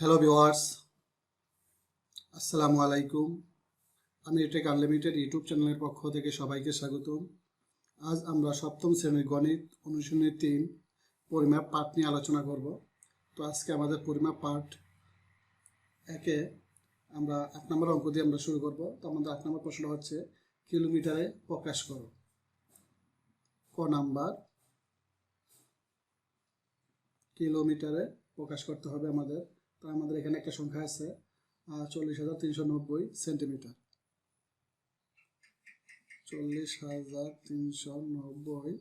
Hello viewers, আসসালামু আলাইকুম। আমির take unlimited YouTube চ্যানেলের পক্ষ থেকে সবাইকে স্বাগতম। আজ আমরা সপ্তম শ্রেণীর গণিত অনুশীলনী 3 পরিমাপ পাঠ নিয়ে আলোচনা করব। তো আজকে আমাদের পরিমাপ পাঠ 1-এ আমরা 8 নম্বর অঙ্ক দিয়ে আমরা শুরু করব। তো আমাদের 8 নম্বর প্রশ্ন হচ্ছে কিলোমিটারে প্রকাশ করো। ক নাম্বার, কিলোমিটারে প্রকাশ করতে হবে আমাদের। তো আমাদের এখানে একটা সংখ্যা আছে 40,390 সেন্টিমিটার। 40,390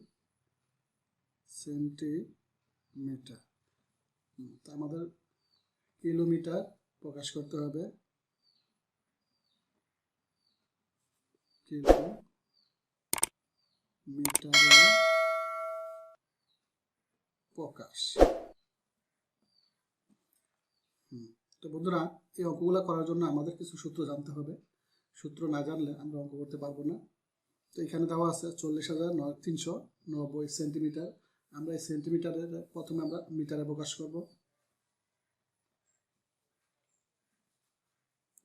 সেন্টিমিটার। তা আমাদের কিলোমিটার প্রকাশ করতে হবে। কিলোমিটারে প্রকাশ। তো বন্ধুরা, এই অঙ্কগুলো করার জন্য আমাদের কিছু সূত্র জানতে হবে। সূত্র না জানলে আমরা অঙ্ক করতে পারবো না। তো এখানে দেওয়া আছে 40,390 সেন্টিমিটার। আমরা এই সেন্টিমিটারের প্রথমে আমরা মিটারে প্রকাশ করব।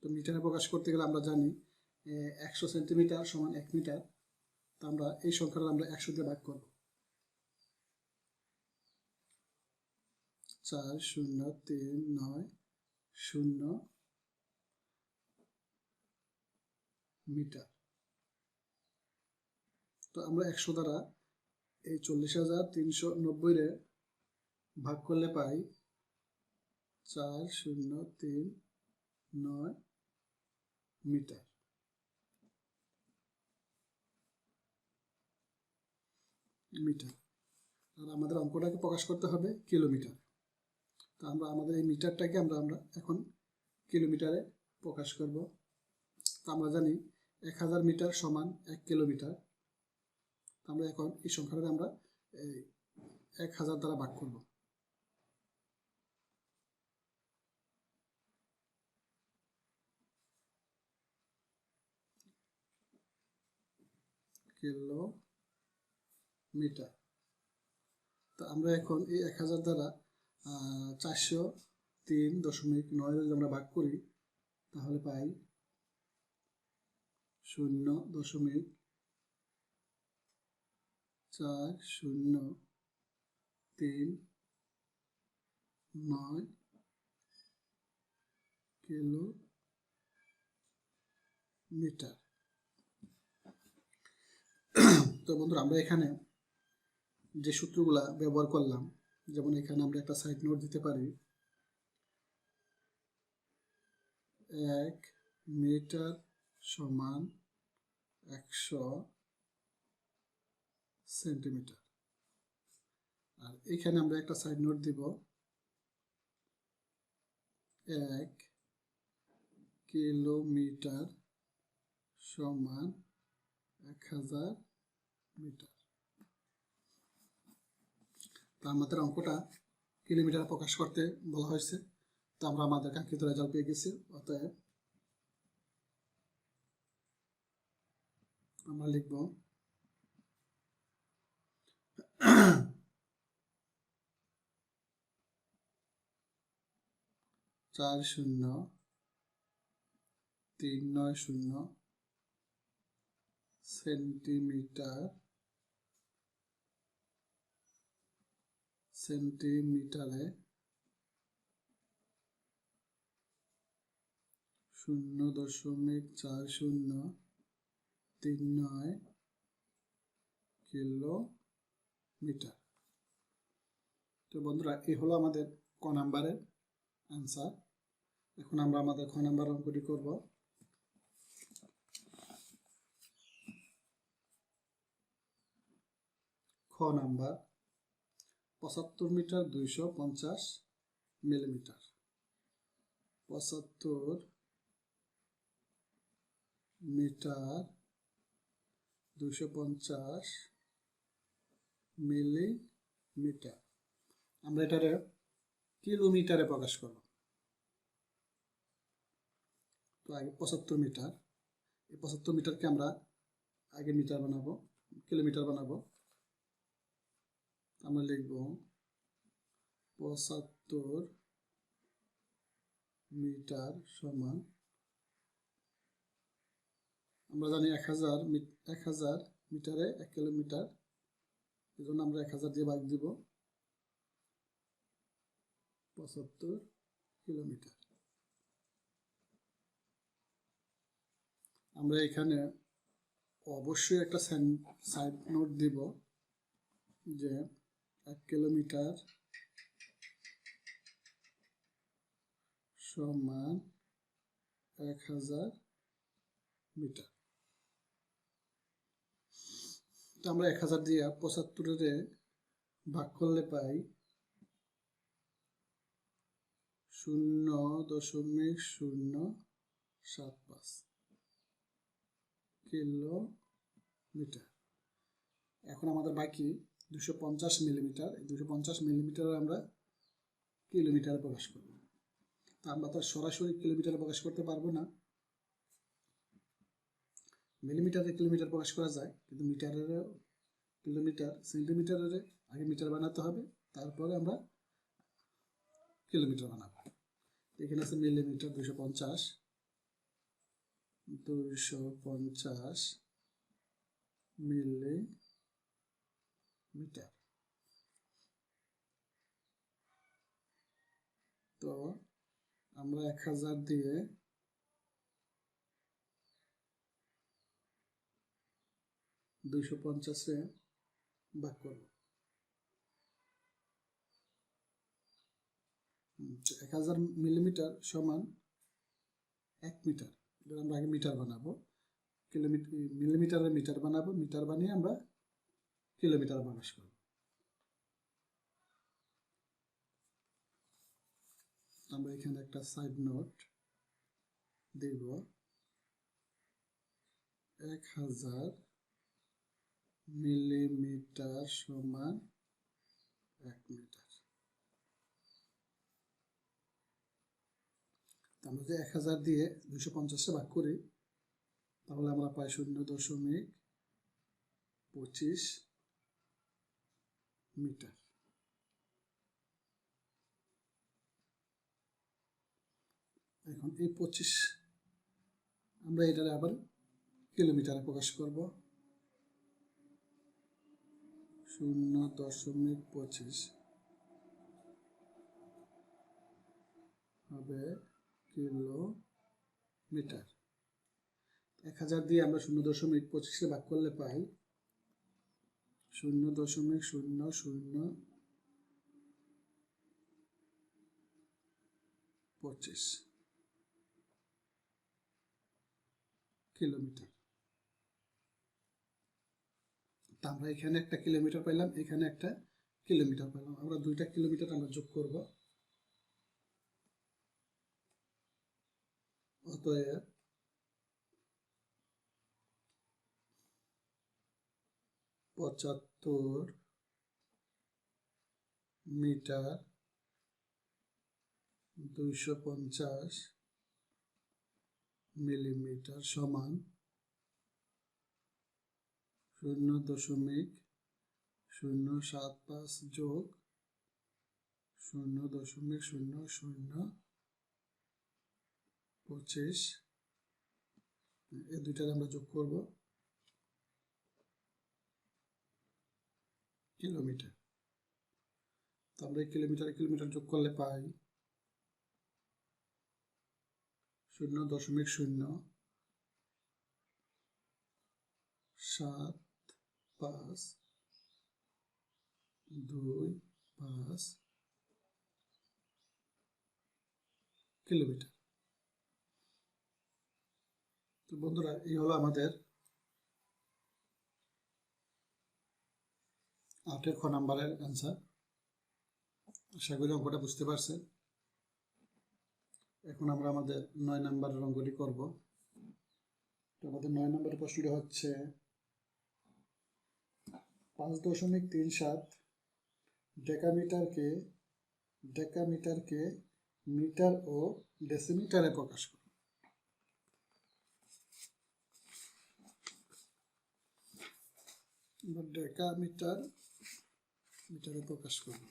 তো মিটারে প্রকাশ করতে গেলে আমরা জানি 100 সেন্টিমিটার সমান 1 মিটার। তো আমরা এই সংখ্যাটা আমরা 100 দিয়ে ভাগ করব। 4,0,3,9,0 মিটার। তো আমরা 100 দ্বারা এই 40,390 ভাগ করলে পাই 4,0,3,9 মিটার। আর আমাদের অঙ্কটাকে প্রকাশ করতে হবে কিলোমিটার। তো আমরা আমাদের এই মিটারটাকে আমরা এখন কিলোমিটারে প্রকাশ করব। তো আমরা জানি 1000 মিটার সমান 1 কিলোমিটার। আমরা এখন এই সংখ্যাটাকে আমরা 1000 দ্বারা ভাগ করব। কিলোমিটার। তো আমরা এখন এই 1000 দ্বারা 403.9 যদি আমরা ভাগ করি তাহলে পাই 0.4039 কিলোমিটার। তো বন্ধুরা, আমরা এখানে যে সূত্রগুলা ব্যবহার করলাম, যেমন এখানে আমরা একটা সাইড নোট দিতে পারি। 1 মিটার সমান 100 সেন্টিমিটার। আর এখানে আমরা একটা সাইড নোট দিব, 1 কিলোমিটার সমান 1000 মিটার। তো আমাদের অঙ্কটা কিলোমিটার প্রকাশ করতে বলা হয়েছে। তো আমরা আমাদের কাঙ্ক্ষিত রেজাল্ট পেয়ে গেছি। অতএব আমরা লিখব 4,0,390 সেন্টিমিটারে 0.4039 কিলোমিটার। তো বন্ধুরা, এই হলো আমাদের ক নাম্বারের আনসার। এখন আমরা আমাদের খ নাম্বার অঙ্কটি করব। খ number, 75 metre 250 millimetre. 75 metre 250 millimetre. আমরা এটারে কিলোমিটারে প্রকাশ করব। তো আগে 75 মিটার, এই 75 মিটারকে আমরা আগে মিটার বানাবো, কিলোমিটার বানাবো। আমরা লিখব 75 মিটার সমান, আমরা জানি 1000 মিটারে 1 কিলোমিটার, এই জন্য আমরা 1000 দিয়ে ভাগ দিব, 75 কিলোমিটার। আমরা এখানে অবশ্যই একটা সাইড নোট দিব যে 1 কিলোমিটার সমান 1000 মিটার। তো আমরা 1000 দিয়ে 75-এ ভাগ করলে পাই 0.075 কিলোমিটার। এখন আমাদের বাকি 250 মিলিমিটার। 250 মিলিমিটার আমরা কিলোমিটারে প্রকাশ করব। তা আমরা তো সরাসরি কিলোমিটারে প্রকাশ করতে পারবো না, মিলিমিটারে কিলোমিটার প্রকাশ করা যায়, কিন্তু মিটারের কিলোমিটার সেন্টিমিটারের আগে মিটার বানাতে হবে, তারপরে আমরা কিলোমিটার বানাবো। এখানে আছে মিলিমিটার 250 মিলিমিটার। তো আমরা 1000 দিয়ে 250-এ ভাগ করব। 1000 মিলিমিটার সমান 1 মিটার। আমরা আগে মিটার বানাবো, মিলিমিটারে মিটার বানাবো, মিটার বানিয়ে আমরা কিলোমিটার প্রকাশ করব। আমরা এখানে একটা সাইড নোট দেব, 1000 মিলিমিটার সমান 1 মিটার। আমরা যদি 1000 দিয়ে 250-এ ভাগ করি, তাহলে আমরা পাই 0.25 মিটার। এখন এই 25 আমরা এটারে আবার কিলোমিটারে প্রকাশ করব, 0.25 হবে কিলোমিটার। 1000 দিয়ে আমরা 0.25-এ ভাগ করলে পাই 0.0025 কিলোমিটার। তা আমরা এখানে একটা কিলোমিটার পাইলাম, এখানে একটা কিলোমিটার পেলাম, আমরা দুইটা কিলোমিটার আমরা যোগ করব। অতএব 75 মিটার 250 মিলিমিটার সমান 0.075 যোগ 0.0025, এই দুইটার আমরা যোগ করব, কিলোমিটার। তো আমরা কিলোমিটার যোগ করলে পাই 0.7525 কিলোমিটার। তো বন্ধুরা, এই হলো আমাদের 8-এর খ নাম্বারের অ্যান্সার। আশা করি অঙ্কটা বুঝতে পারছেন। এখন আমরা আমাদের 9 নাম্বারের অঙ্কটি করব। তো আমাদের 9 নাম্বারের প্রশ্নটি হচ্ছে 5.37 ডেকামিটারকে মিটার ও ডেসিমিটারে প্রকাশ করো। মিটারে প্রকাশ করব।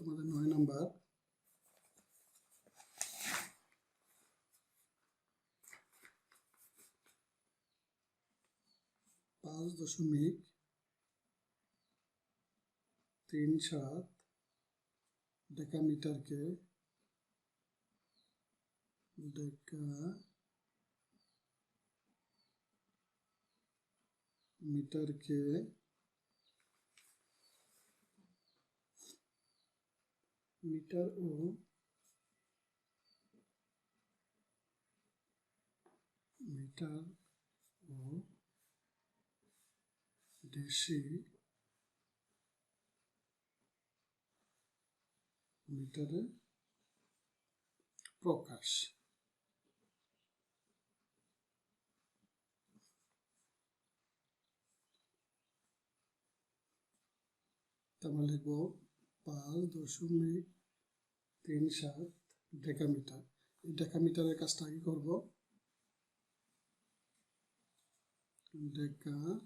আমাদের 9 নাম্বার। পাঁচ দশমিক 37 ডেকামিটারকে মিটার ও ডেসিমিটারে প্রকাশ। আমরা লিখব 5.37 ডেকামিটার। এই ডেকামিটারের কাজটা আগে করব। ডেকামিটার,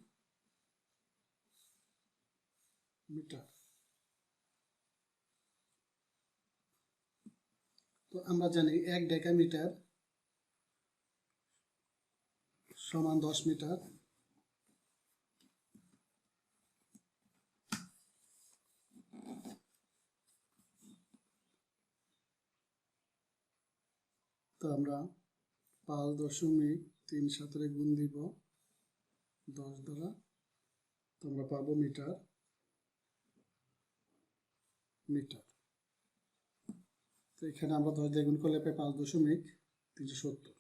তো আমরা জানি 1 ডেকামিটার সমান 10 মিটার। তো আমরা 5.37 গুণ দিব 10 দ্বারা, তো আমরা পাবো মিটার। তো এখানে আমরা 10 দিয়ে গুণ করলে পাই 5.370।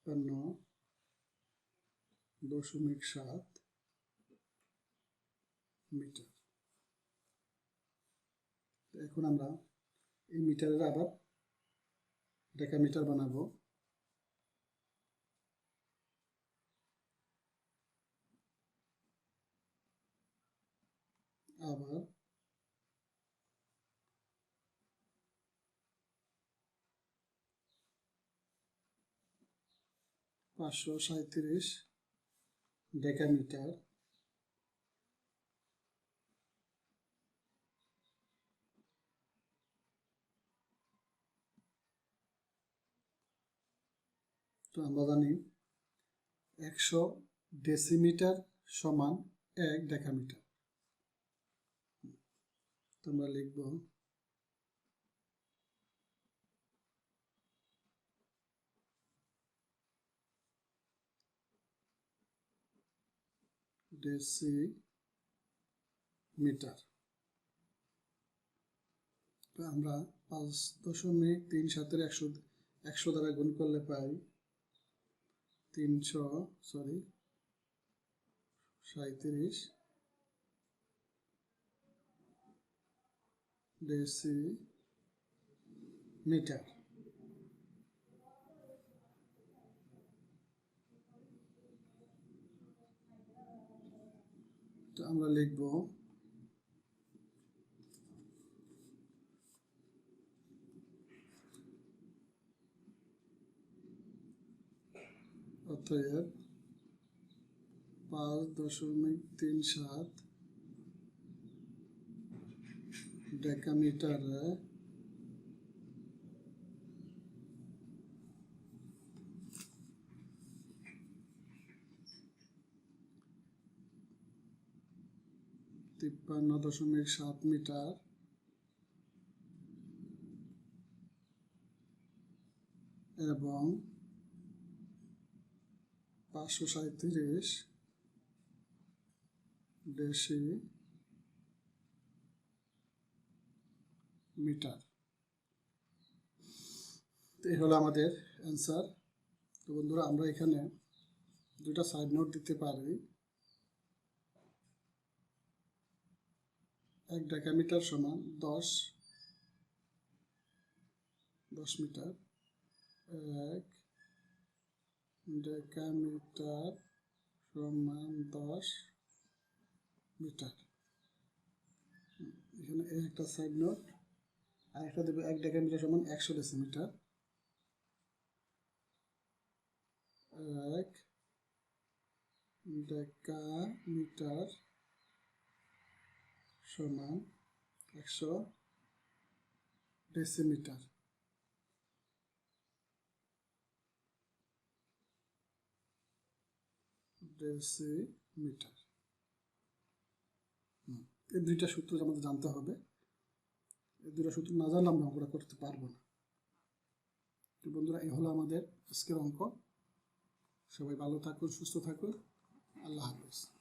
55.7 মিটার। এখন আমরা এই মিটারের আবার ডেকামিটার বানাবো। আবার 537 ডেকামিটার তো আমরা জানি 100 ডেসিমিটার সমান 1 ডেকামিটার। তো আমরা লিখব ডেসিমিটার। তো আমরা 5.37 100 দ্বারা গুণ করলে পাই 337 ডেসিমিটার। তো আমরা লিখব অতএব 5.37 ডেকামিটারে 53.7 মিটার এবং 537 ডেসিমিটার। এই হলো আমাদের অ্যান্সার। তো বন্ধুরা, আমরা এখানে দুটা সাইড নোট দিতে পারি। 1 ডেকামিটার সমান 10 মিটার। 1 ডেকামিটার সমান 10 মিটার। এখানে একটা সাইড নোট, আর একটা দেবো 1 ডেকামিটার সমান 100 ডেসিমিটার। 1 ডেকামিটার সমান 100 ডেসিমিটার। ডেসিমিটার এই দুইটা সূত্র আমাদের জানতে হবে। এই দুইটা সূত্র না জানলে আমরা অঙ্কটা করতে পারবো না। তো বন্ধুরা, এই হলো আমাদের আজকের অঙ্ক। সবাই ভালো থাকুন, সুস্থ থাকুন। আল্লাহ হাফেজ।